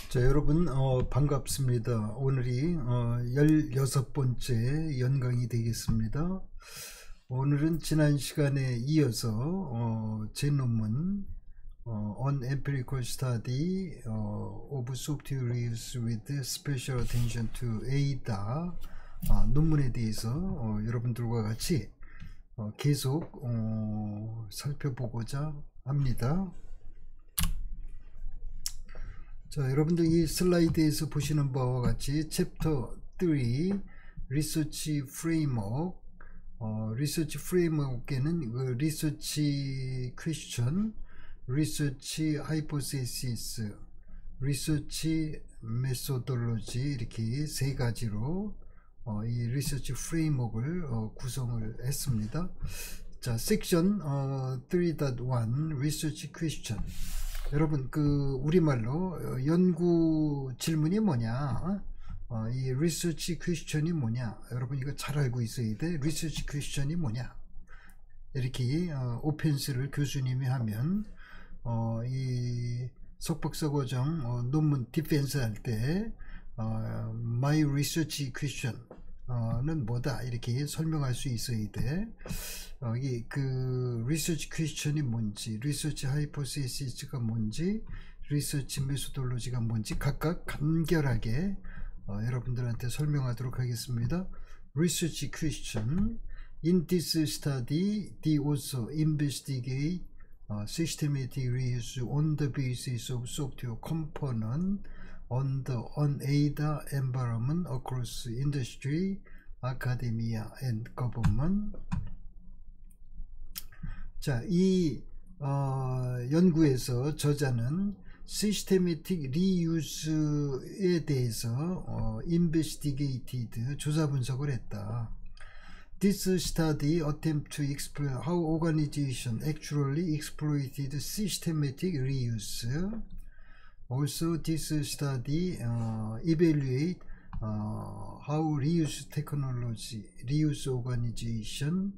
자, 여러분 반갑습니다. 오늘이 16번째 연강이 되겠습니다. 오늘은 지난 시간에 이어서 제 논문 On Empirical Study of Software Reuse with Special Attention to ADA 논문에 대해서 여러분들과 같이 계속 살펴보고자 합니다. 자, 여러분들 이 슬라이드에서 보시는 바와 같이 챕터 3 리서치 프레임워크 리서치 프레임워크에는 그 리서치 퀘스천, 리서치 하이포테시스, 리서치 메소돌로지 이렇게 세 가지로 이 리서치 프레임워크를 구성을 했습니다. 자, 섹션 3.1 리서치 퀘스천. 여러분 그 우리말로 연구 질문이 뭐냐, 이 리서치 퀘스천이 뭐냐, 여러분 이거 잘 알고 있어야 돼. 리서치 퀘스천이 뭐냐, 이렇게 오펜스를 교수님이 하면 이 석박사 과정 논문 디펜스 할 때 my research question은 뭐다 이렇게 설명할 수 있어야 돼. 이 그 리서치 퀘스천이 뭔지, 리서치 하이포테시스가 뭔지, 리서치 메소돌로지가 뭔지 각각 간결하게 여러분들한테 설명하도록 하겠습니다. 리서치 퀘스천. In this study, the author investigate systematic reuse on the basis of software component on the ADA environment across industry, academia, and government. 자, 이 연구에서 저자는 시스테매틱 리유스에 대해서 investigated, 조사 분석을 했다. This study attempts to explain how organization actually exploited systematic reuse. Also, this study evaluate how reuse technology, reuse organization,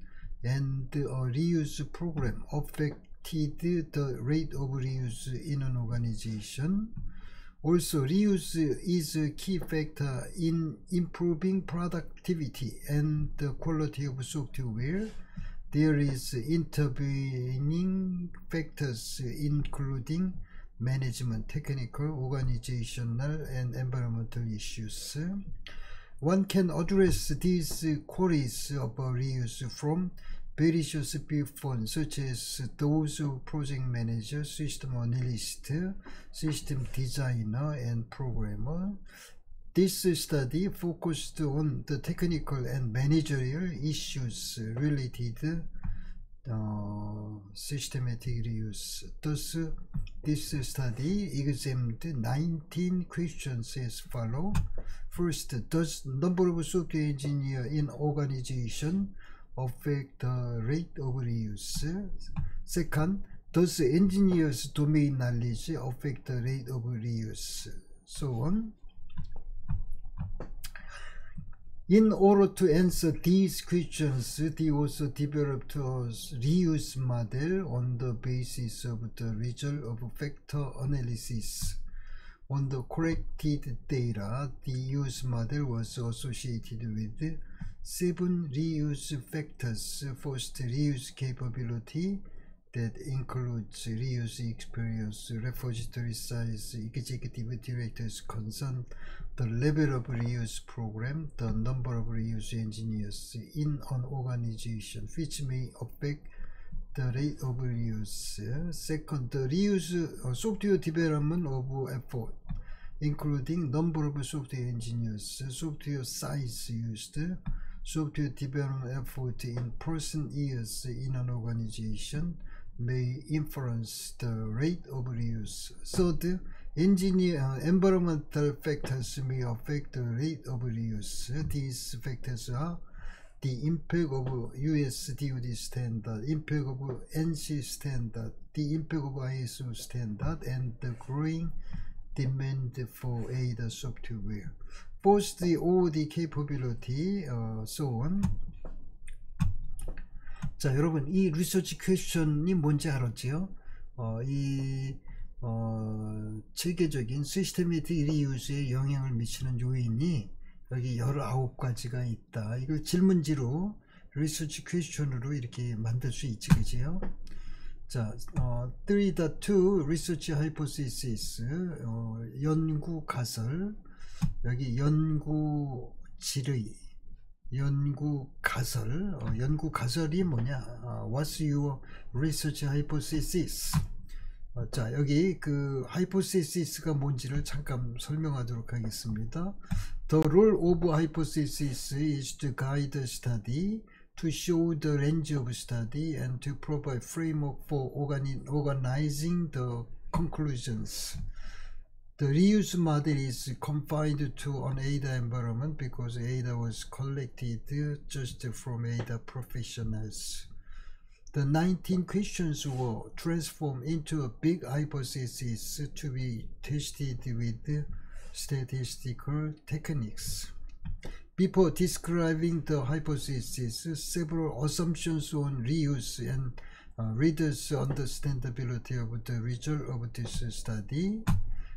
and a reuse program affected the rate of reuse in an organization. Also, reuse is a key factor in improving productivity and the quality of software. There is intervening factors including management, technical, organizational, and environmental issues. One can address these queries about reuse from various viewpoints, such as those of project manager, system analyst, system designer, and programmer. This study focused on the technical and managerial issues related systematic reuse. Thus, this study examined 19 questions as follows. First, does number of software engineers in organization affect the rate of reuse? Second, does engineers' domain knowledge affect the rate of reuse? So on. In order to answer these questions, the author developed a reuse model on the basis of the result of factor analysis. On the collected data, the use model was associated with 7 reuse factors. First, reuse capability, that includes reuse experience, repository size, executive director's concern, the level of reuse program, the number of reuse engineers in an organization, which may affect the rate of reuse. Second, the reuse software development of effort, including number of software engineers, software size used, software development effort in person years in an organization may influence the rate of reuse. Third, environmental factors may affect the rate of reuse. These factors are the impact of US DoD standard, impact of NC standard, the impact of ISO standard, and the growing demand for ADA software. First, the OOD capability, so on. 자, 여러분 이 리서치 퀘스천이 뭔지 알았지요? 이 체계적인 시스테미틱 리유스에 영향을 미치는 요인이 여기 19가지가 있다. 이걸 질문지로 리서치 퀘스천으로 이렇게 만들 수 있지, 그지요? 자, 3.2 Research Hypothesis, 연구 가설, 여기 연구 질의, 연구 가설, 연구 가설이 뭐냐? What's your research hypothesis? 자, 여기 그 hypothesis가 뭔지를 잠깐 설명하도록 하겠습니다. The role of hypothesis is to guide the study, to show the range of study, and to provide framework for organizing the conclusions. The reuse model is confined to an ADA environment because ADA was collected just from ADA professionals. The 19 questions were transformed into a big hypothesis to be tested with statistical techniques. Before describing the hypothesis, several assumptions on reuse and readers' understandability of the result of this study.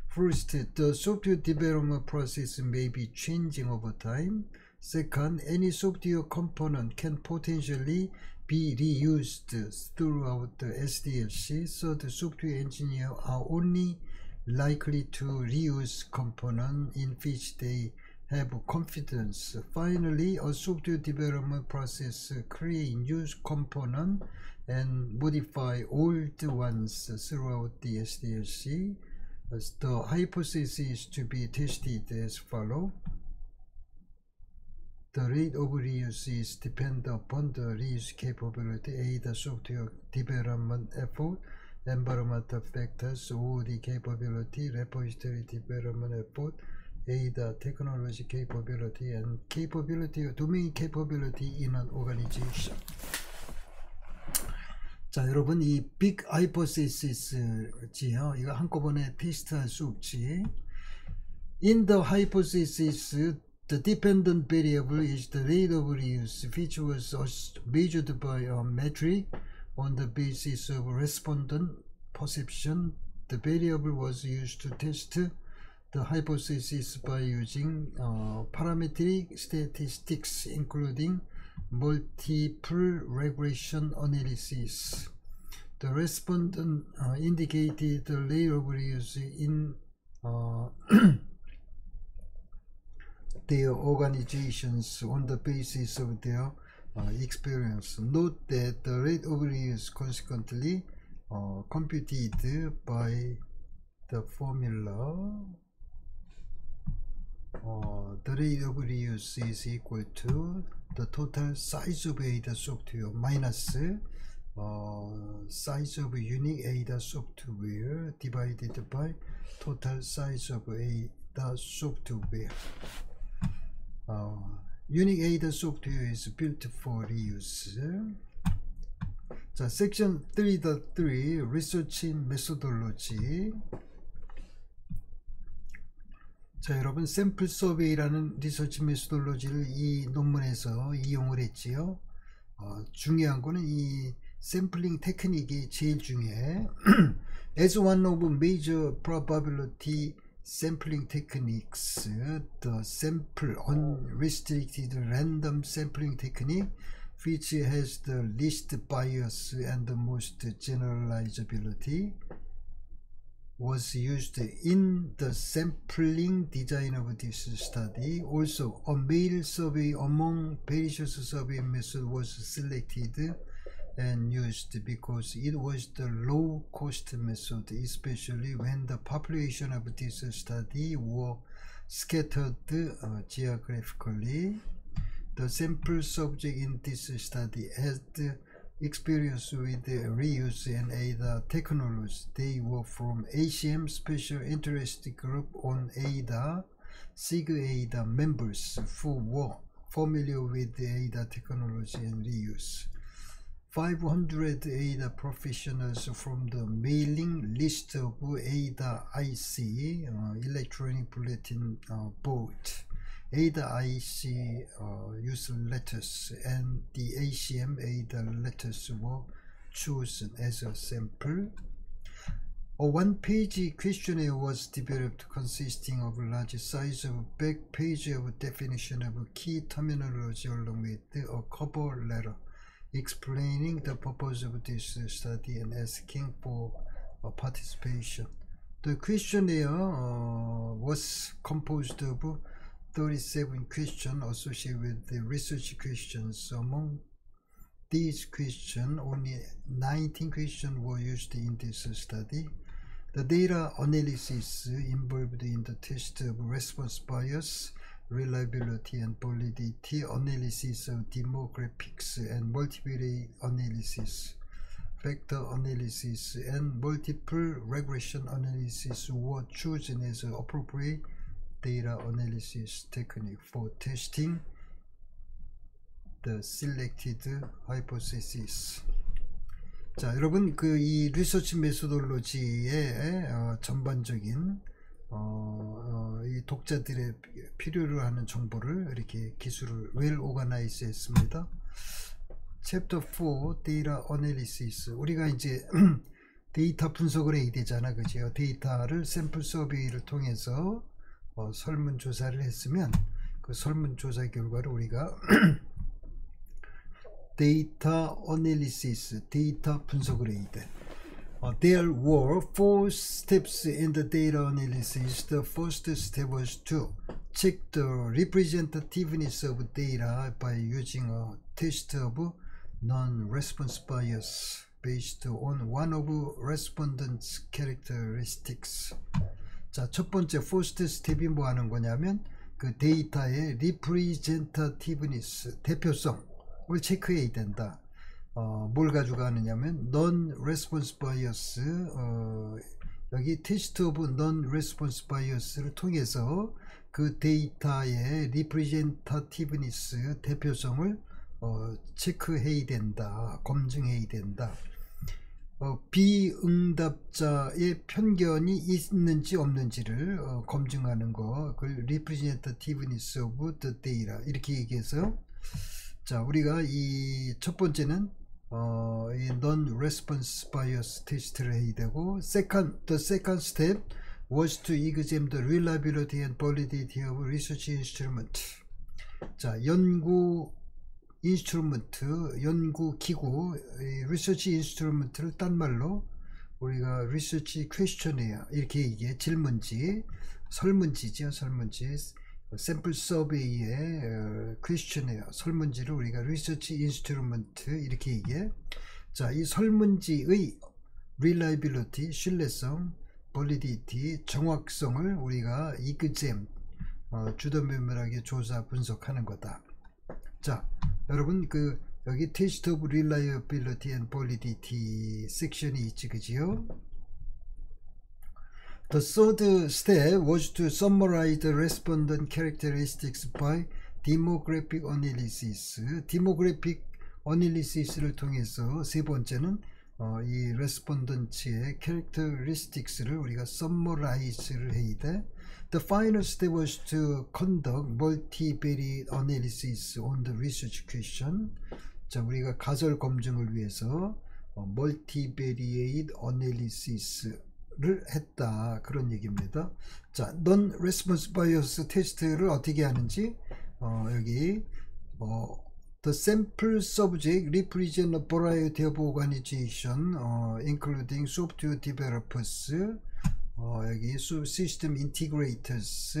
First, the software development process may be changing over time. Second, any software component can potentially be reused throughout the SDLC, so the software engineers are only likely to reuse components in which they have confidence. Finally, a software development process creates new components and modify old ones throughout the SDLC. The hypothesis is to be tested as follows. The rate of reuse is dependent upon the reuse capability, ADA software development effort, environmental factors, OOD capability, repository development effort, ADA technology capability, and capability, domain capability in an organization. 자, 여러분, 이 빅 하이포시스지요. 이거 한꺼번에 테스트할 수 없지. In the hypothesis, the dependent variable is the rate of reuse, which was measured by a metric on the basis of respondent perception. The variable was used to test the hypothesis by using parametric statistics, including multiple regression analysis. The respondent indicated the rate of reuse in their organizations on the basis of their experience. Note that the rate of reuse consequently computed by the formula. The rate of reuse is equal to the total size of ADA software minus size of unique ADA software divided by total size of ADA software. Unique ADA software is built for reuse. 자, section 3.3 Research Methodology. 자, 여러분, 샘플 서베이라는 리서치 메소돌로지를 이 논문에서 이용을 했지요. 중요한 거는 이 샘플링 테크닉이 제일 중요해. As one of major probability sampling techniques, the sample unrestricted random sampling technique, which has the least bias and the most generalizability, was used in the sampling design of this study. Also, a mail survey among various survey methods was selected and used because it was the low cost method, especially when the population of this study were scattered geographically. The sample subject in this study had experience with reuse and ADA technology. They were from ACM Special Interest Group on ADA, SIG-ADA members who were familiar with the ADA technology and reuse. 500 ADA professionals from the mailing list of ADA IC, Electronic Bulletin Board, ADA IC user letters, and the ACM ADA letters were chosen as a sample. A one-page questionnaire was developed consisting of a large size of back page of definition of key terminology along with a cover letter explaining the purpose of this study and asking for participation. The questionnaire was composed of 37 questions associated with the research questions. Among these questions, only 19 questions were used in this study. The data analysis involved in the test of response bias, reliability and validity, analysis of demographics and multivariate analysis, factor analysis and multiple regression analysis were chosen as an appropriate data analysis technique for testing the selected hypothesis. 자, 여러분 이 리서치 메소돌로지의 전반적인 이 독자들의 필요로 하는 정보를 이렇게 기술을 well organize 했습니다. 챕터 4 데이터 어널리시스. 우리가 이제 데이터 분석을 해야 되잖아, 그죠? 데이터를 샘플 서베이를 통해서 설문조사를 했으면 그 설문조사 결과를 우리가 데이터 어널리시스, 데이터 분석을 해야 돼. There were 4 steps in the data analysis. The first step was to check the representativeness of data by using a test of non-response bias based on one of respondents' characteristics. 자, 첫 번째 first step이 뭐 하는 거냐면 그 데이터의 representativeness, 대표성을 체크해야 된다. 뭘 가지고 하느냐면 non-response bias, 여기 test of non-response bias를 통해서 그 데이터의 representativeness, 대표성을 체크해야 된다, 검증해야 된다. 비응답자의 편견이 있는지 없는지를 검증하는 거, 그걸 representativeness of the data 이렇게 얘기해서, 자, 우리가 이 첫 번째는 이 non-response bias 테스트를 해야 되고, the second step was to examine the reliability and validity of research instrument. 자, 연구 인스트루먼트, 연구기구, 리서치 인스트루먼트를 딴 말로 우리가 리서치 퀘스천이야 이렇게 얘기해. 질문지, 설문지죠. 설문지, 샘플 서베이의 퀘스천이야, 설문지를 우리가 리서치 인스트루먼트 이렇게 얘기해. 자, 이 설문지의 reliability, 신뢰성, validity, 정확성을 우리가 exam, 주도면밀하게 조사 분석하는 거다. 자, 여러분 그 여기 테스트 오브 reliability and validity 섹션이 있지, 그지요? The third step was to summarize the respondent characteristics by demographic analysis. demographic analysis를 통해서 세 번째는 이 respondent의 characteristics를 우리가 summarize를 해야 돼. The final step was to conduct multivariate analysis on the research question. 자, 우리가 가설 검증을 위해서 multivariate analysis를 했다, 그런 얘기입니다. 자, non-response bias 테스트를 어떻게 하는지 여기 the sample subject represent a variety of organization, including software developers, 여기 system integrators,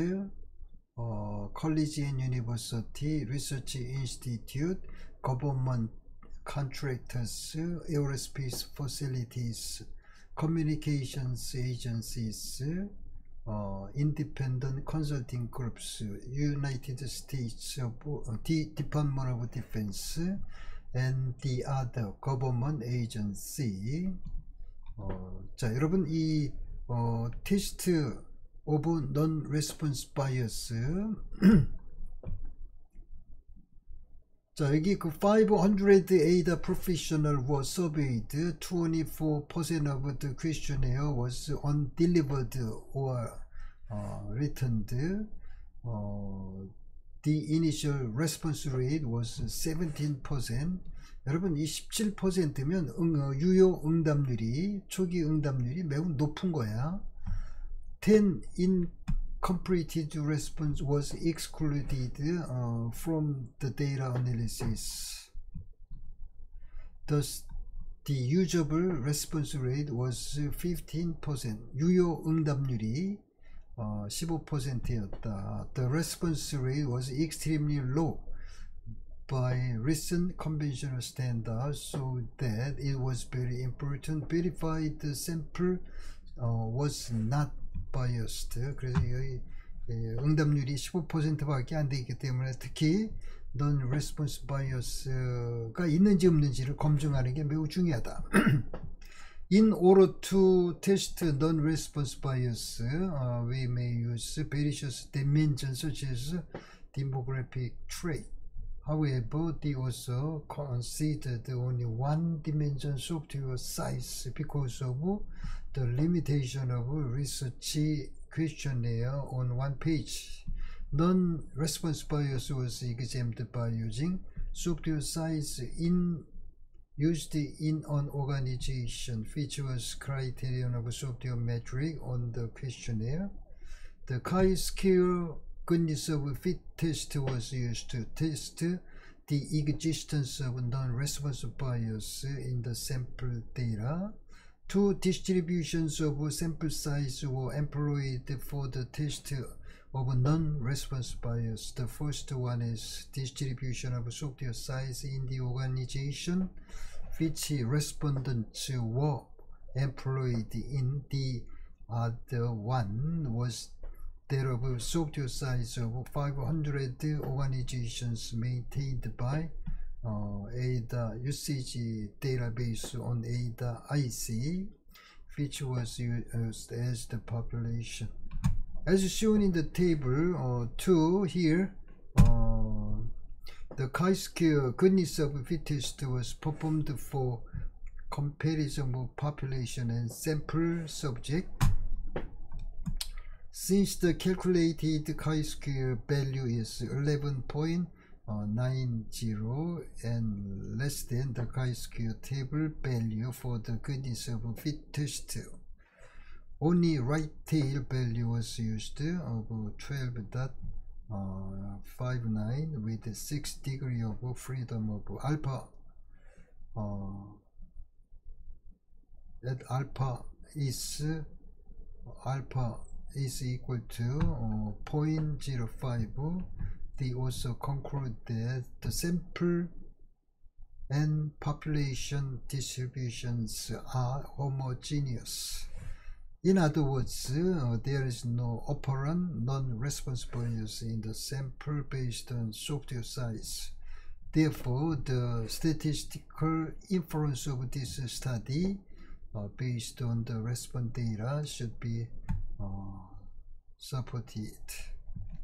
college and university, research institute, government contractors, aerospace facilities, communications agencies, independent consulting groups, United States Department of Defense, and the other government agency. 자, 여러분 이 테스트 오브 non-response bias. 자, 여기 그 508 professional were surveyed. 24% of the questionnaire was undelivered or returned. the initial response rate was 17%. 여러분 이 17%면 유효 응답률이 초기 응답률이 매우 높은 거야. 10 incompleted response was excluded from the data analysis. Thus, the usable response rate was 15%. 유효 응답률이 15%였다. The response rate was extremely low by recent conventional standards, so that it was very important to verify the sample was not biased. 그래서 여기 응답률이 15%밖에 안 되기 때문에 특히 non-response bias가 있는지 없는지를 검증하는 게 매우 중요하다. In order to test non-response bias, we may use various dimensions such as demographic trait. However, they also considered only one dimension software size because of the limitation of research questionnaire on one page. Non-response bias was exempt by using software size used in an organization, which was criterion of software metric on the questionnaire. The chi-square goodness of fit test was used to test the existence of non-response bias in the sample data. Two distributions of sample size were employed for the test of non-response bias. The first one is distribution of software size in the organization, which respondents were employed in. The other one was that of software size of 500 organizations maintained by ADA usage database on ADA IC, which was used as the population. As shown in the table 2 here, the chi-square goodness of fit test was performed for comparison of population and sample subject. Since the calculated chi-square value is 11.90 and less than the chi-square table value for the goodness of fit test, only right tail value was used of 12.59 with 6 degree of freedom of alpha. That alpha is equal to 0.05. They also conclude that the sample and population distributions are homogeneous. In other words, there is no apparent non-response bias in the sample based on software size. Therefore, the statistical inference of this study based on the response data should be supported.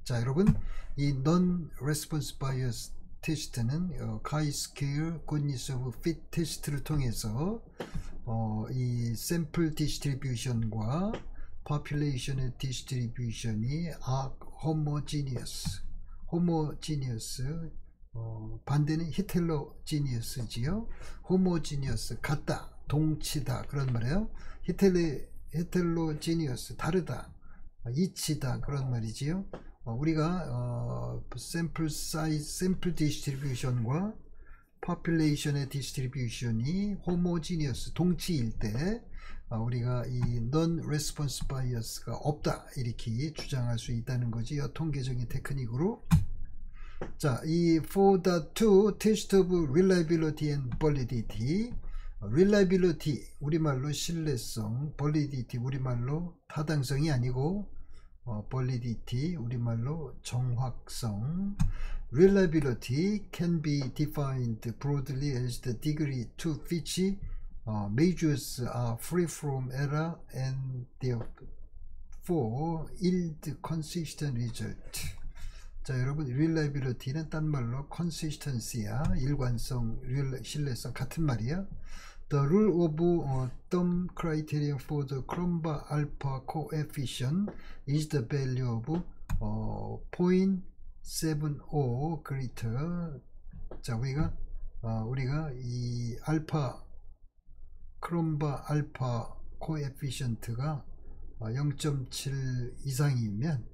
자, 여러분, 이 non-response bias 테스트는 chi-square goodness of fit 테스트를 통해서 이 샘플 디스트리뷰션과 population의 디스트리뷰션이 homogeneous, 반대는 heterogeneous지요. homogeneous, 같다, 동치다, 그런 말이에요. heterogeneous, 다르다, 이치다, 그런 말이지요. 우리가 샘플 사이즈, 샘플 디스트리뷰션과 population의 디스트리뷰션이 homogeneous, 동치일 때 우리가 이 non-response bias가 없다, 이렇게 주장할 수 있다는 거지, 통계적인 테크닉으로. 자, 이 4.2 test of reliability and validity. reliability, 우리말로 신뢰성, validity, 우리말로 타당성이 아니고 validity, 우리말로 정확성. Reliability can be defined broadly as the degree to which measures are free from error and therefore yield consistent result. 자, 여러분, reliability는 딴 말로 consistency야, 일관성, 신뢰성 같은 말이야. The rule of thumb criterion for the Cronbach alpha coefficient is the value of 0.001 7O greater. 자, 우리가 이 알파 크롬바 알파 코에피션트가 0.7 이상이면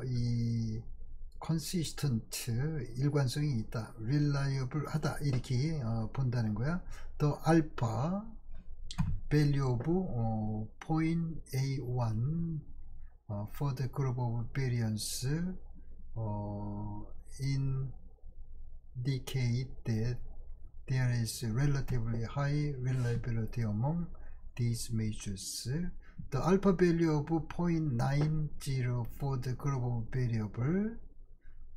이 consistent 일관성이 있다, reliable 하다, 이렇게 본다는 거야. 더 알파 value of 0.A1 for the group of variance indicate that there is relatively high reliability among these measures. The alpha value of 0.90 for the group of variable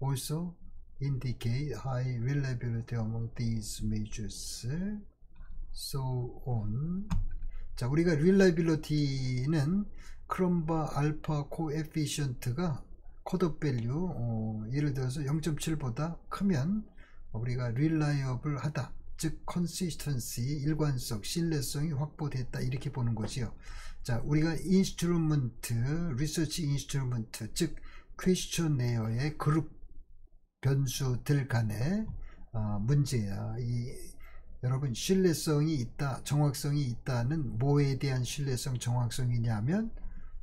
also indicate high reliability among these measures. So on. 자, 우리가 reliability는 크롬바 알파 코에피션트가 컷오프 밸류 예를 들어서 0.7보다 크면 우리가 reliable 하다, 즉 consistency 일관성, 신뢰성이 확보됐다, 이렇게 보는 거지요. 자, 우리가 인스트루먼트, 리서치 인스트루먼트, 즉 퀘스처네어의 그룹 변수들 간의 문제야. 여러분, 신뢰성이 있다, 정확성이 있다는 뭐에 대한 신뢰성, 정확성이냐면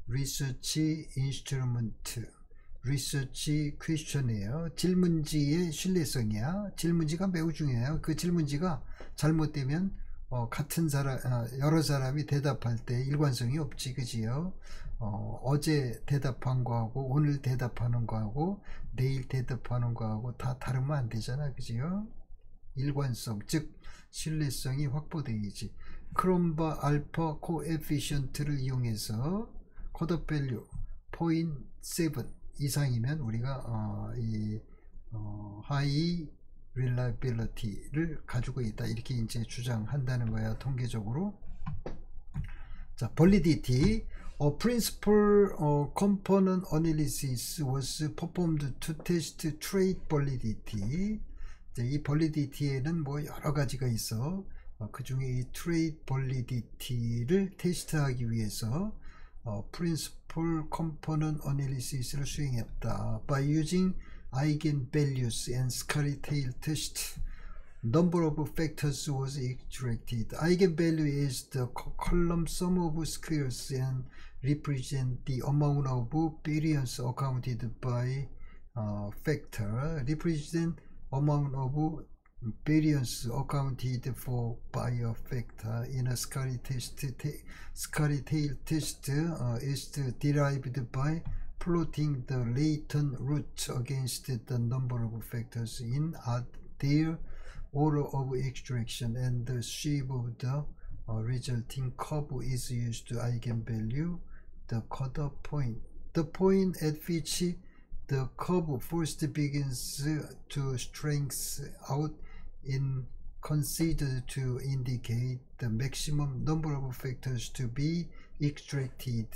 리서치 인스트루먼트, 리서치 퀘스처네어, 질문지의 신뢰성이야. 질문지가 매우 중요해요. 그 질문지가 잘못되면 같은 사람, 여러 사람이 대답할 때 일관성이 없지, 그지요? 어제 대답한 거하고 오늘 대답하는 거하고 내일 대답하는 거하고 다 다르면 안 되잖아, 그지요? 일관성, 즉 신뢰성이 확보되야지. 크롬바 알파 코에피션트를 이용해서 컷오프 밸류 0.7 이상이면 우리가 high reliability를 가지고 있다, 이렇게 이제 주장한다는 거야, 통계적으로. 자, validity. A principal component analysis was performed to test trait validity. 이 validity에는 뭐 여러 가지가 있어. 그 중에 이 trait validity를 테스트하기 위해서 principal component analysis를 수행했다. By using eigenvalues and scaly tail test, number of factors was extracted. Eigenvalue is the column sum of squares and represent the amount of variance accounted by factor. Represent amount of variance accounted for by a factor in a scaly tail test is derived by plotting the latent root against the number of factors in their order of extraction, and the shape of the resulting curve is used to eigenvalue the cutoff point. The point at which the curve first begins to strengthen out is considered to indicate the maximum number of factors to be extracted.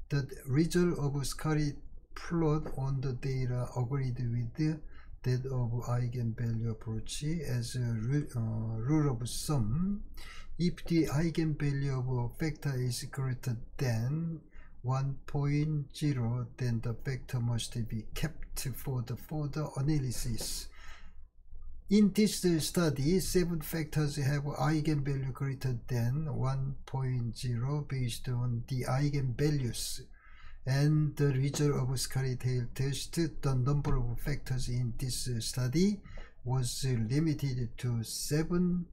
The result of scaly plot on the data agreed with that of eigenvalue approach as a rule of thumb. If the eigenvalue of a factor is greater than 1.0, then the factor must be kept for the further analysis. In this study, 7 factors have eigenvalue greater than 1.0 based on the eigenvalues, and the result of scaly tail test, the number of factors in this study was limited to 7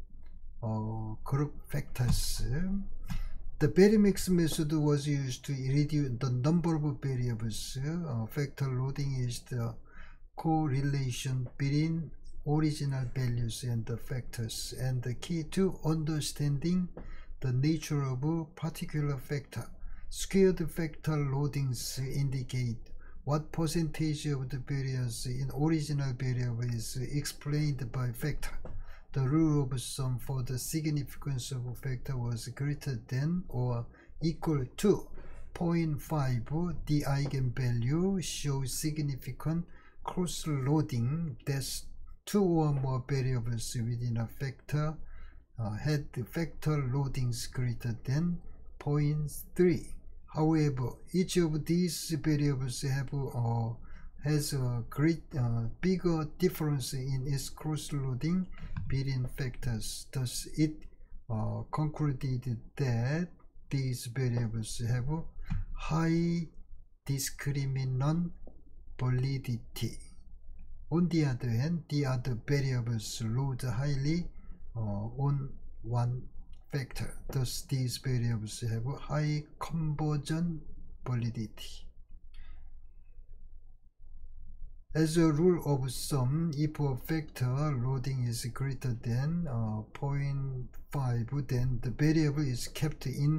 group factors. The Berry-Mix method was used to reduce the number of variables. Factor loading is the correlation between original values and the factors, and the key to understanding the nature of a particular factor. Squared factor loadings indicate what percentage of the variance in original variable is explained by factor. The rule of thumb for the significance of a factor was greater than or equal to 0.5. The eigenvalue shows significant cross-loading. That's 2 or more variables within a factor had the factor loadings greater than 0.3. However, each of these variables have has a great bigger difference in its cross-loading between factors. Thus, it concluded that these variables have high discriminant validity. On the other hand, the other variables load highly on one factor. Thus, these variables have high conversion validity. As a rule of thumb, if a factor loading is greater than 0.5, then the variable is kept in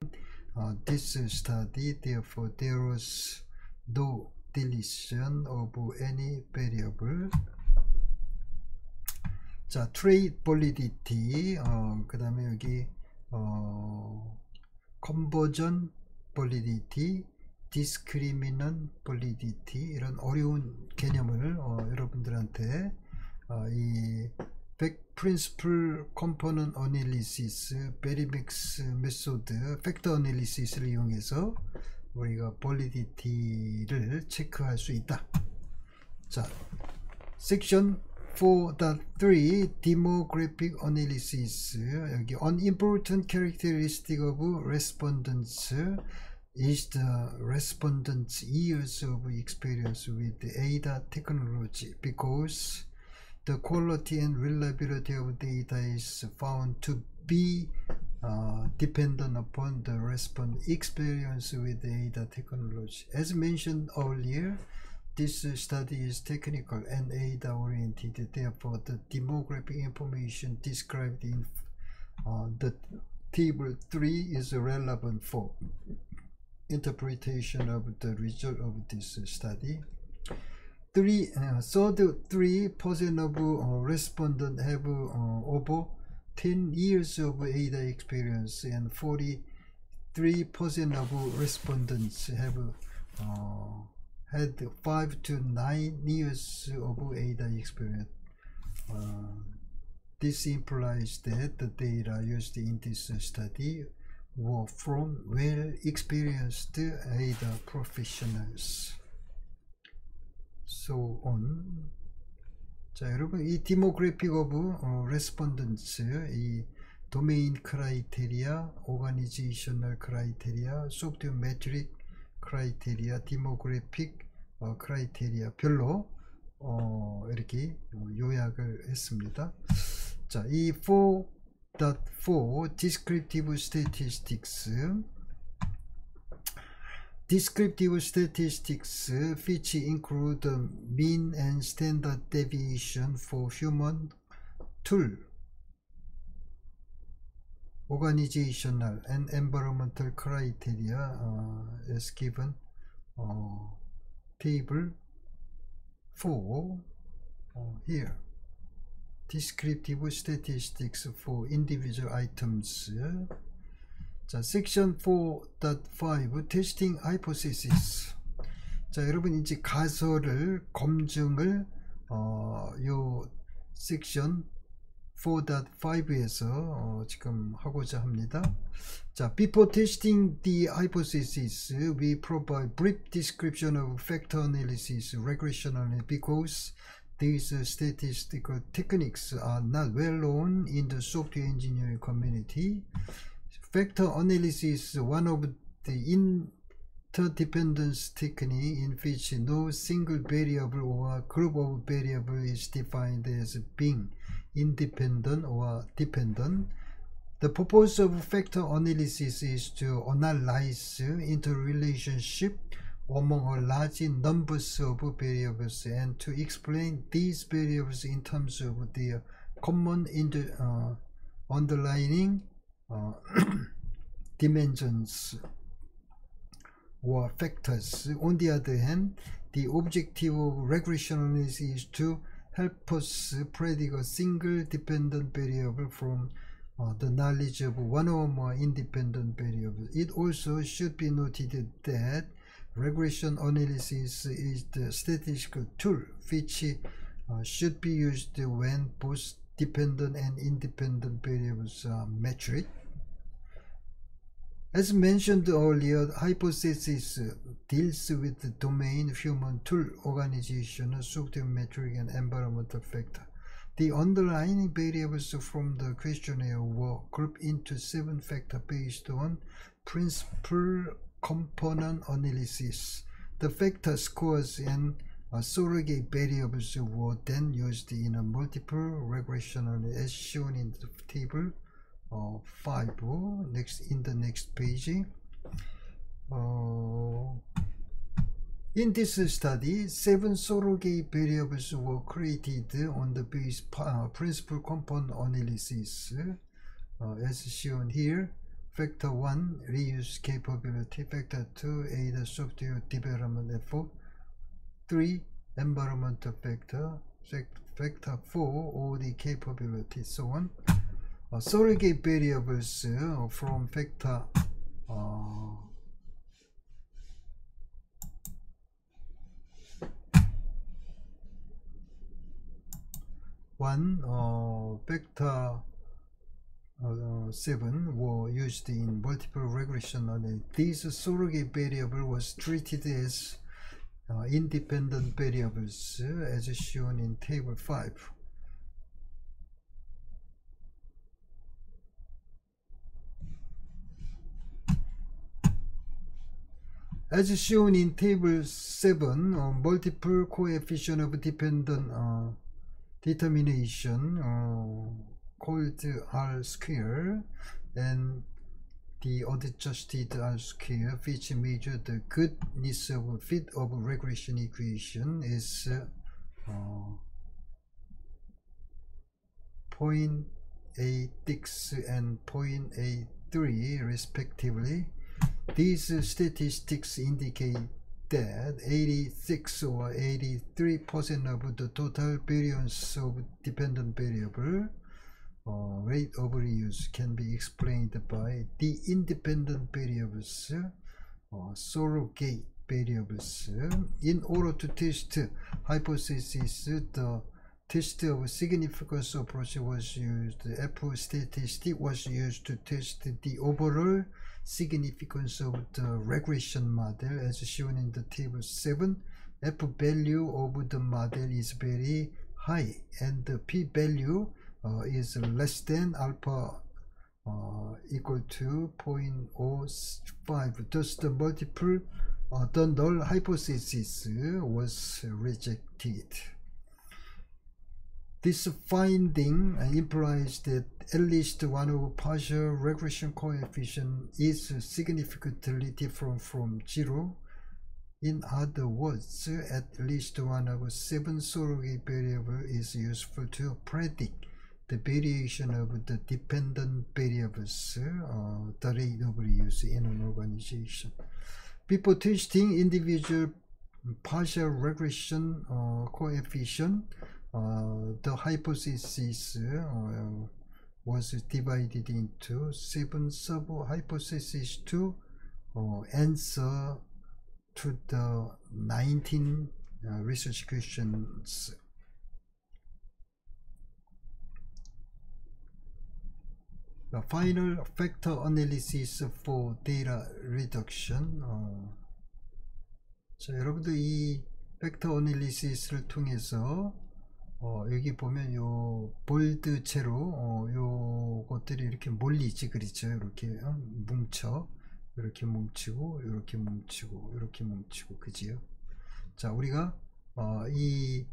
this study. Therefore, there was no deletion of any variable. 자, trait validity, 그 다음에 여기 conversion validity, discriminant validity, 이런 어려운 개념을 여러분들한테 이 principal component analysis, Berry-Mix method, factor analysis를 이용해서 우리가 validity를 체크할 수 있다. 자, section 4.3 demographic analysis. 여기 an important characteristic of respondents is the respondents' years of experience with ADA technology, because the quality and reliability of data is found to be dependent upon the respondent experience with ADA technology. As mentioned earlier, this study is technical and ADA oriented. Therefore, the demographic information described in the table 3 is relevant for interpretation of the result of this study. 3% of respondents have over 10 years of ADA experience, and 43% of respondents have had 5 to 9 years of ADA experience. This implies that the data used in this study were from well-experienced ADA professionals. So on. 자, 여러분, 이 demographic of respondents, 이 domain criteria, organizational criteria, software metric criteria, demographic criteria 별로 이렇게 요약을 했습니다. 자, 이 4.4 descriptive statistics. Descriptive statistics, which include the mean and standard deviation for human tool, organizational and environmental criteria, as given table 4 here. Descriptive statistics for individual items. 자, section 4.5 testing hypothesis. 자, 여러분 이제 가설을 검증을 요 section 4.5에서 지금 하고자 합니다. 자, before testing the hypothesis, we provide brief description of factor analysis, regression analysis, because these statistical techniques are not well known in the software engineering community. Factor analysis is one of the interdependence technique in which no single variable or group of variables is defined as being independent or dependent. The purpose of factor analysis is to analyze interrelationship among a large numbers of variables and to explain these variables in terms of their common underlying dimensions or factors. On the other hand, the objective of regression analysis is to help us predict a single dependent variable from the knowledge of one or more independent variables. It also should be noted that regression analysis is the statistical tool which should be used when both dependent and independent variables are measured. As mentioned earlier, hypothesis deals with the domain, human, tool, organization, software, metric, and environmental factor. The underlying variables from the questionnaire were grouped into 7 factors based on principal component analysis. The factor scores and surrogate variables were then used in a multiple regression as shown in the table 5 in the next page. In this study, 7 surrogate variables were created on the base principal component analysis as shown here. Factor 1, reuse capability. Factor 2, aid software development effort. 3, environmental factor. Factor 4, OD capability, so on. Surrogate variables from factor 1, factor 7 were used in multiple regression analysis. These surrogate variable was treated as independent variables as shown in table 5. As shown in table 7, multiple coefficient of dependent determination called R square and the adjusted R square, which measure the goodness of fit of regression equation, is 0.86 and 0.83 respectively. These statistics indicate that 86 or 83% of the total variance of dependent variable rate of reuse can be explained by the independent variables, surrogate variables. In order to test hypothesis, the test of significance approach was used. F statistic was used to test the overall significance of the regression model as shown in the table 7. F value of the model is very high and the p value is less than alpha equal to 0.05. Thus the multiple the null hypothesis was rejected. This finding implies that at least one of partial regression coefficient is significantly different from 0. In other words, at least one of 7 surrogate variables is useful to predict the variation of the dependent variables, the rate of reuse in an organization. Before testing individual partial regression coefficient, the hypothesis was divided into 7 sub-hypotheses to answer to the 19 research questions. The final factor analysis for data reduction. 자, 여러분들 이 팩터 어널리시스를 통해서 여기 보면 요 볼드 채로 요 것들이 이렇게 몰리지, 그렇죠? 이렇게 뭉쳐, 이렇게 뭉치고, 이렇게 뭉치고, 이렇게 뭉치고, 그지요? 자, 우리가 이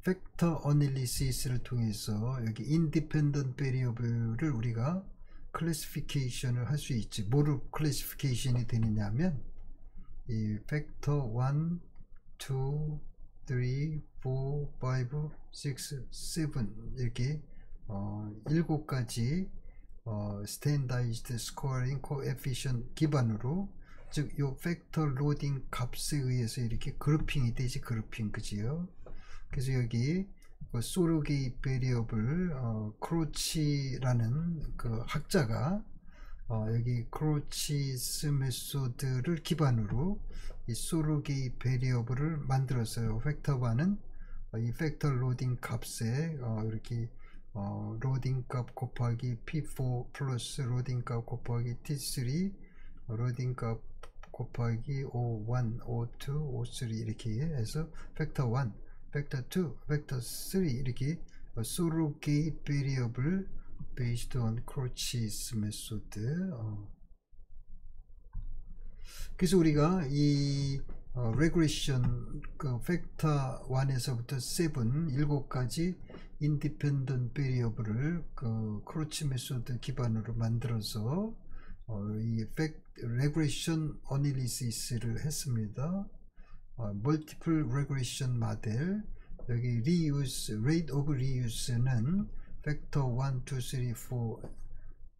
팩터 어널리시스를 통해서 여기 인디펜던트 베리어블을 우리가 클래시피케이션을 할 수 있지. 뭐로 클래시피케이션이 되느냐면 이 팩터 1, 2, 3, 4, 5, 6, 7 이렇게 7가지 스탠다이즈드 스코어링 코에피션 기반으로, 즉 요 팩터 로딩 값에 의해서 이렇게 그룹핑이 되지, 그룹핑, 그지요? 그래서 여기 소르게이 베리어블 크로치라는 그 학자가 여기 크로치스 메소드를 기반으로 이 소르게이 베리어블을 만들었어요. 팩터1은 이 팩터 로딩 값에 이렇게 로딩 값 곱하기 P4 플러스 로딩 값 곱하기 T3 로딩 값 곱하기 O1, O2, O3 이렇게 해서 팩터 1, 팩터 2, 팩터 3 이렇게 surrogate variable based on Cauchy's method. 그래서 우리가 이 regression 그 팩터 1에서부터 7가지 independent variable을 그 크로치 메소드 기반으로 만들어서 이 regression analysis를 했습니다. multiple regression 모델, 여기 reuse, rate of reuse는 팩터 1, 2, 3, 4,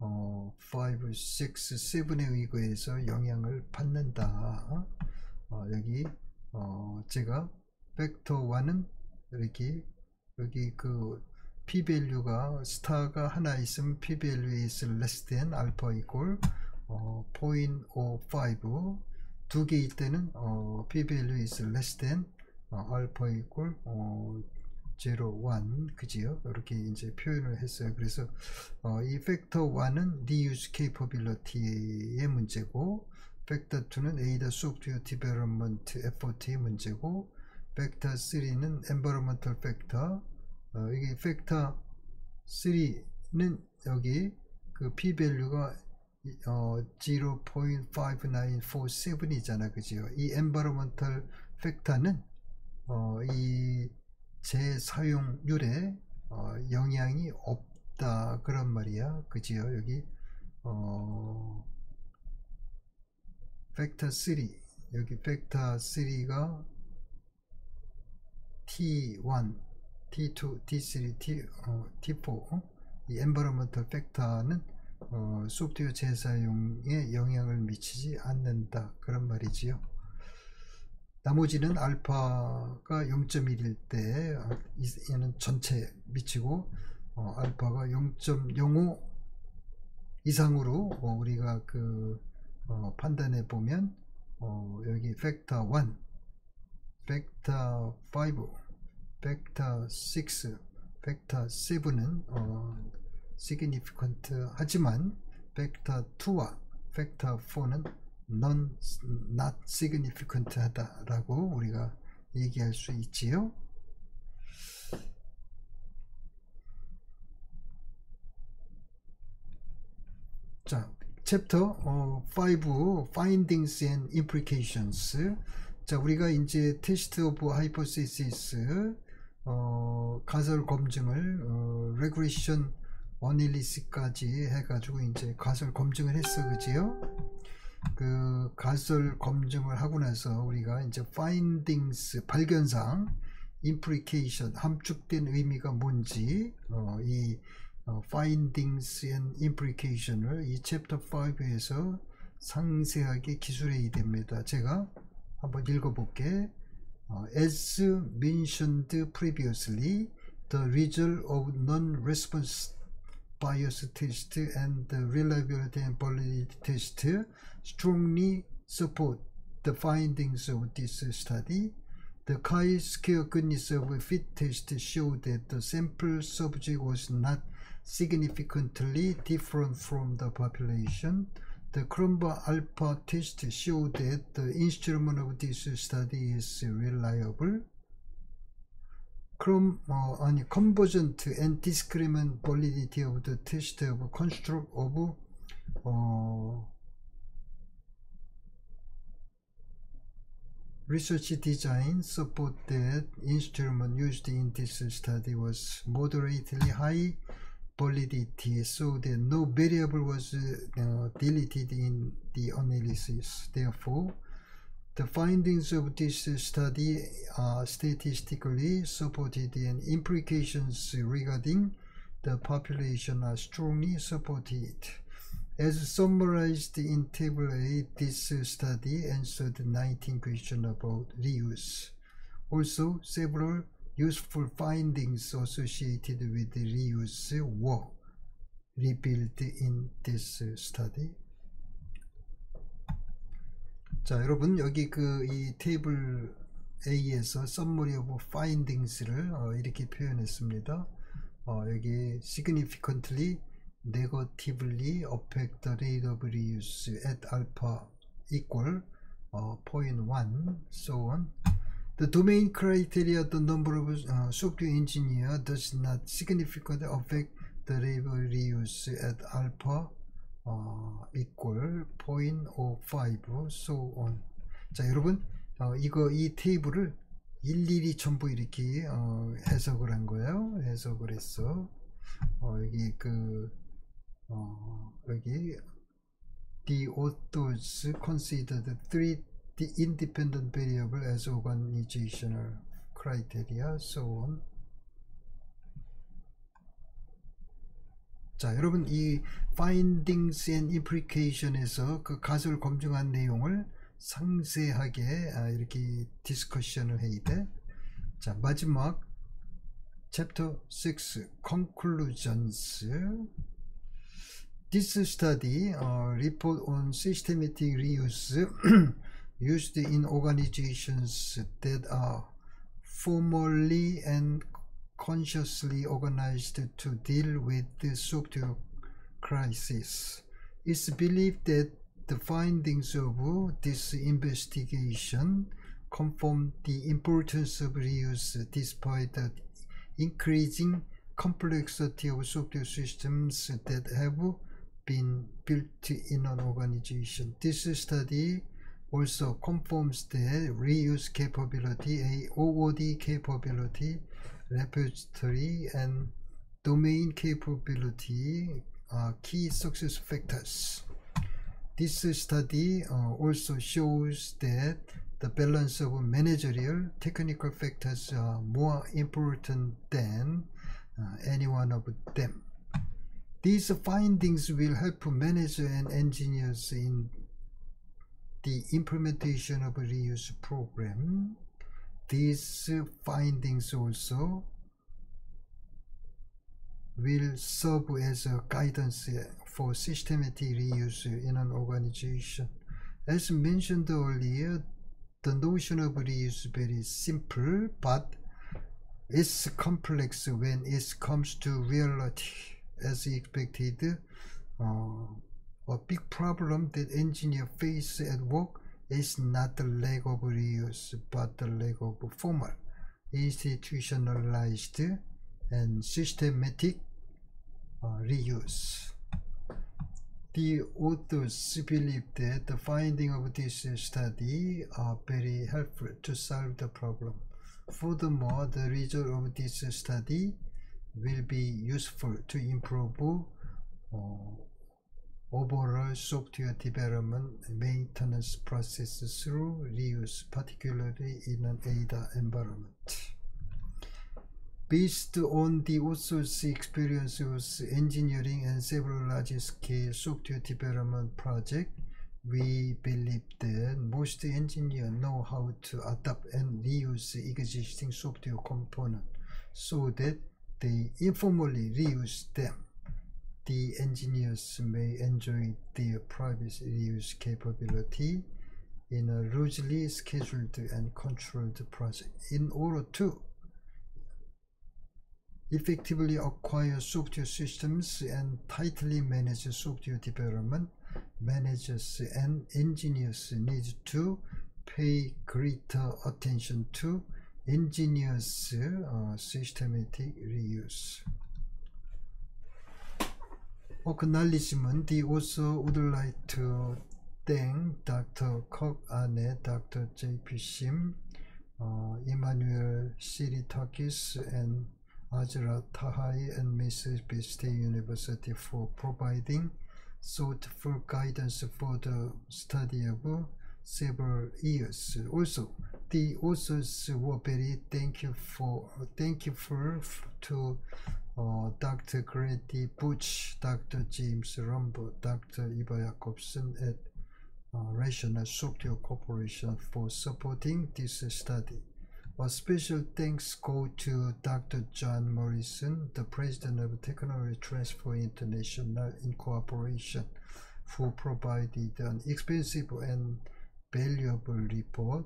5, 6, 7에 의거해서 영향을 받는다. 여기 제가 팩터 1은 이렇게 여기 그 p-value가 스타가 하나 있으면 p-value is less than alpha equal 0.05 두 개일 때는 p-value is less than alpha equal 0.1 그지요? 이렇게 이제 표현을 했어요. 그래서 이 팩터 1은 reuse capability의 문제고, 팩터 2는 either software development effort의 문제고, 팩터 3는 environmental factor. 이게 팩터 3는 여기 그 p-value가 0.5947이잖아, 그죠? 이 environmental factor는 이 재사용률에 영향이 없다 그런 말이야, 그지요? 여기 팩터 3, 여기 팩터 3가 T1, T2, T3, T4 이 environmental factor는 소프트웨어 재사용에 영향을 미치지 않는다 그런 말이지요. 나머지는 알파가 0.1일 때 얘는 전체 미치고 알파가 0.05 이상으로 우리가 그 판단해 보면 여기 팩터 1, 팩터 5, 팩터 6, 팩터 7은 significant 하지만 팩터 2와 팩터 4는 not significant 하다라고 우리가 얘기할 수 있지요. 자, 챕터 5 findings and implications. 자, 우리가 이제 test of hypothesis 가설 검증을 regression analysis까지 해가지고 이제 가설 검증을 했어, 그지요? 그 가설 검증을 하고 나서 우리가 이제 findings 발견상, implication 함축된 의미가 뭔지 이 findings and implication을 이 챕터 5에서 상세하게 기술해야 됩니다. 제가 한번 읽어볼게. As mentioned previously, the result of non-response bias test and the reliability and validity test strongly support the findings of this study. The chi-square goodness of fit test showed that the sample subject was not significantly different from the population. The Cronbach alpha test showed that the instrument of this study is reliable. Convergent and discriminant validity of the test of construct of research design support that instrument used in this study was moderately high validity, so that no variable was deleted in the analysis. Therefore, the findings of this study are statistically supported and implications regarding the population are strongly supported. As summarized in Table A, this study answered 19 questions about reuse. Also, several useful findings associated with reuse were revealed in this study. 자, 여러분 여기 그 이 테이블 A에서 summary of findings를 이렇게 표현했습니다. 여기 significantly negatively affect the rate of reuse at alpha equal point 1, so on. The domain criteria, the number of software engineer does not significantly affect the label reuse at alpha equal 0.05, so on. 자, 여러분, 이 테이블을 일일이 전부 이렇게 해석을 한 거예요. 해석을 했어. 여기 여기 the authors considered the independent variable as organizational criteria, so on. 자, 여러분, 이 findings and implication에서 그 가설을 검증한 내용을 상세하게 이렇게 디스커션을 해야 돼. 자, 마지막 chapter 6 conclusions. This study report on systematic reuse used in organizations that are formally and consciously organized to deal with the software crisis. It's believed that the findings of this investigation confirm the importance of reuse despite the increasing complexity of software systems that have been built in an organization. This study also confirms that reuse capability, OOD capability, repository, and domain capability are key success factors. This study also shows that the balance of managerial technical factors are more important than any one of them. These findings will help managers and engineers in the implementation of a reuse program. These findings also will serve as a guidance for systematic reuse in an organization. As mentioned earlier, the notion of reuse is very simple, but it's complex when it comes to reality. As expected, a big problem that engineers face at work is not the lack of reuse, but the lack of formal, institutionalized, and systematic reuse. The authors believe that the findings of this study are very helpful to solve the problem. Furthermore, the result of this study will be useful to improve overall software development maintenance process through reuse, particularly in an ADA environment. Based on the author's experience with engineering and several large-scale software development projects, we believe that most engineers know how to adapt and reuse existing software components so that they informally reuse them. The engineers may enjoy their private reuse capability in a loosely scheduled and controlled project. In order to effectively acquire software systems and tightly manage software development, managers and engineers need to pay greater attention to engineers' systematic reuse. Acknowledgement. The author would like to thank Dr. Kirk Arnett, Dr. J.P. Sim, Emmanuel Siritakis, and Azra Tahai and Mississippi State University for providing thoughtful guidance for the study of several years. Also, the authors were very thankful to Dr. Grady Butch, Dr. James Rumbo, Dr. Eva Jacobson at Rational Software Corporation for supporting this study. A special thanks go to Dr. John Morrison, the president of Technology Transfer International Incorporation, who provided an expensive and valuable report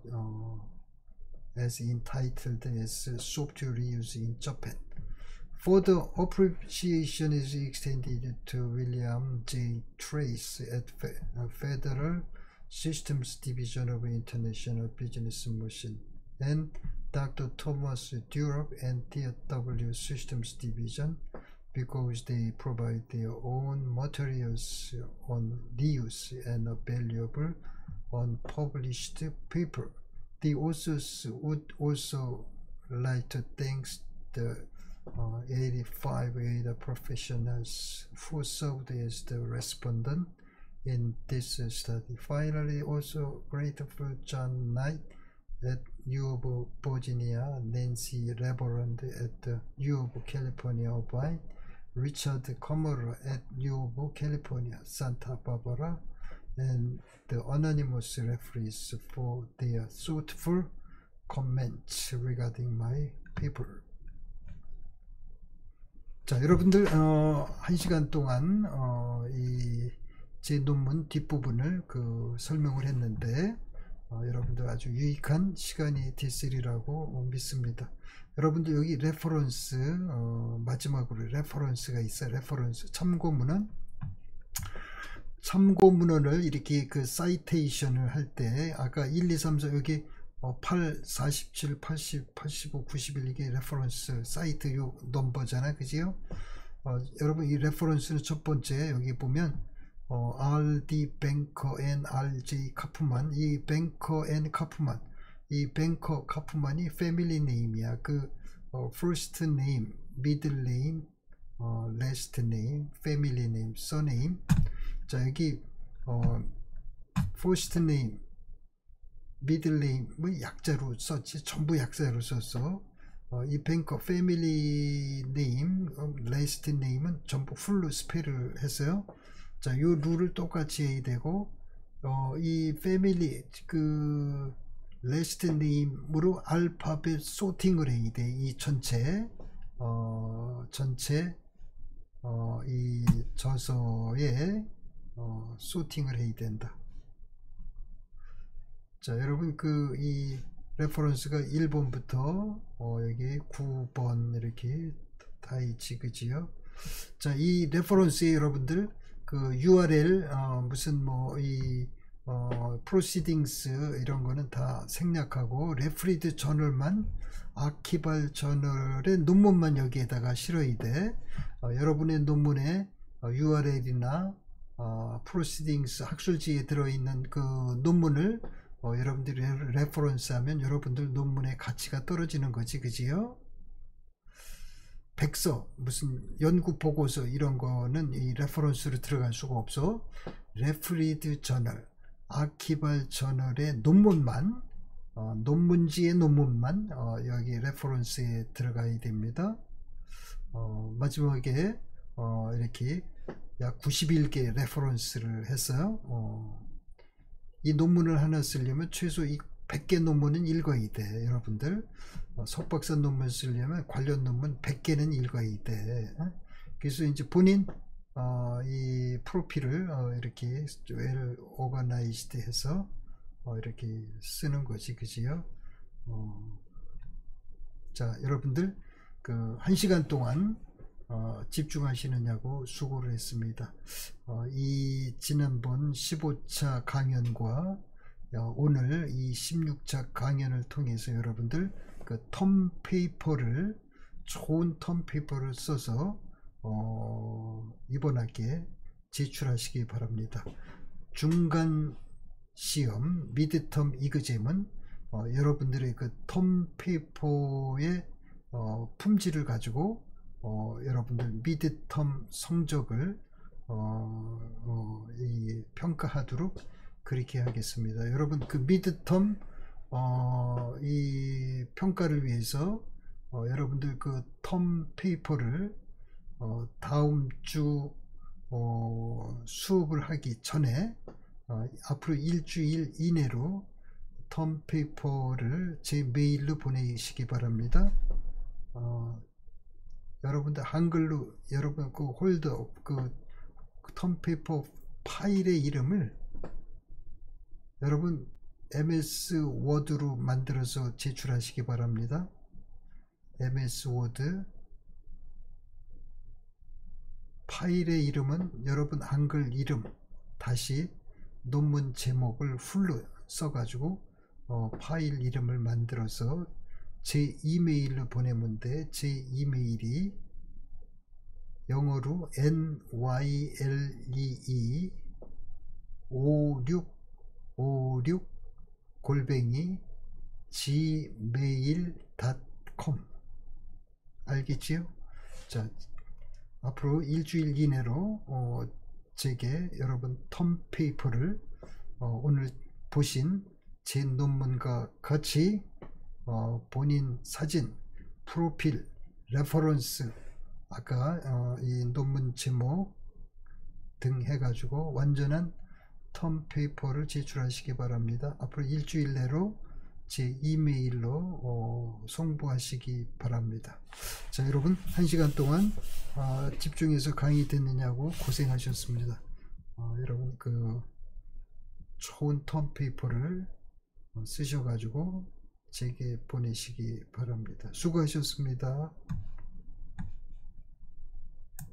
as entitled as Software Reuse in Japan. Further appreciation is extended to William J. Trace at Federal Systems Division of International Business Motion, and Dr. Thomas Durup and TW Systems Division, because they provide their own materials on reuse and are valuable on published paper. The authors would also like to thank the 85 other professionals who served as the respondent in this study. Finally, also grateful John Knight at U of Virginia, Nancy Leverand at the U of California, Irvine, Richard Kammerer at U of California, Santa Barbara, and the anonymous referees for their thoughtful comments regarding my paper. 자, 여러분들 1시간 동안 이 제 논문 뒷부분을 설명을 했는데 여러분들 아주 유익한 시간이 됐으리라고 믿습니다. 여러분들 여기 레퍼런스 마지막으로 레퍼런스가 있어요. 레퍼런스 참고문헌을 이렇게 사이테이션을 할 때 아까 1, 2, 3, 4 여기 8, 47, 80, 85, 91 이게 레퍼런스 사이트 요 넘버잖아, 그지요? 여러분 이 레퍼런스는 첫 번째 여기 보면 R.D. 뱅커 앤 R.J. 카프만, 이 뱅커 앤 카프만, 이 뱅커 카프만이 패밀리 네임이야. first name, middle name, last name, family name, surname. 자, 여기 first name, middle name 뭐 약자로 썼지, 전부 약자로 썼어. 이 뱅커 패밀리 네임, last name은 전부 풀로 스펠을 했어요. 자, 요 룰을 똑같이 해야 되고, 이 패밀리 last name으로 알파벳 소팅을 해야 돼. 이 전체 이 저서에 소팅을 해야 된다. 자, 여러분 이 레퍼런스가 1번부터 여기 9번 이렇게 다 있지, 그지요? 자, 이 레퍼런스에 여러분들 URL 무슨 proceedings 이런 거는 다 생략하고 레프리드 저널만, 아키발 저널의 논문만 여기에다가 실어야 돼. 여러분의 논문에 URL이나 proceedings 학술지에 들어있는 논문을 여러분들이 레퍼런스 하면 여러분들 논문의 가치가 떨어지는 거지, 그지요? 백서, 무슨 연구 보고서 이런 거는 이 레퍼런스로 들어갈 수가 없어. 레프리드 저널, 아키발 저널의 논문만, 논문지의 논문만 여기 레퍼런스에 들어가야 됩니다. 마지막에 이렇게 약 91개 레퍼런스를 했어요. 이 논문을 하나 쓰려면 최소 이 100개 논문은 읽어야 돼. 여러분들 석박사 논문 쓰려면 관련 논문 100개는 읽어야 돼. 그래서 이제 본인 이 프로필을 이렇게 웰 오거나이즈드 해서 이렇게 쓰는 거지, 그지요? 자, 여러분들 1시간 동안 집중하시느냐고 수고를 했습니다. 이 지난번 15차 강연과 오늘 이 16차 강연을 통해서 여러분들 텀 페이퍼를, 좋은 텀 페이퍼를 써서 이번 학기에 제출하시기 바랍니다. 중간 시험 미드텀 이그잼은 여러분들의 텀 페이퍼의 품질을 가지고 여러분들 미드텀 성적을 평가하도록 그렇게 하겠습니다. 여러분 미드텀 이 평가를 위해서 여러분들 텀 페이퍼를 다음 주 수업을 하기 전에 앞으로 일주일 이내로 텀 페이퍼를 제 메일로 보내시기 바랍니다. 여러분들 한글로 여러분 홀더 텀 페이퍼 파일의 이름을 여러분 MS 워드로 만들어서 제출하시기 바랍니다. MS 워드 파일의 이름은 여러분 한글 이름, 다시 논문 제목을 풀로 써가지고 파일 이름을 만들어서 제 이메일로 보내면 돼. 제 이메일이 영어로 NYLEE 5656 골뱅이 gmail.com 알겠지요? 자, 앞으로 일주일 이내로 제게 여러분 텀페이퍼를 오늘 보신 제 논문과 같이 본인 사진, 프로필, 레퍼런스, 아까 이 논문 제목 등 해가지고 완전한 텀페이퍼를 제출하시기 바랍니다. 앞으로 일주일 내로 제 이메일로 송부하시기 바랍니다. 자, 여러분 1시간 동안 집중해서 강의 듣느냐고 고생하셨습니다. 여러분 그 좋은 텀페이퍼를 쓰셔가지고 제게 보내시기 바랍니다. 수고하셨습니다.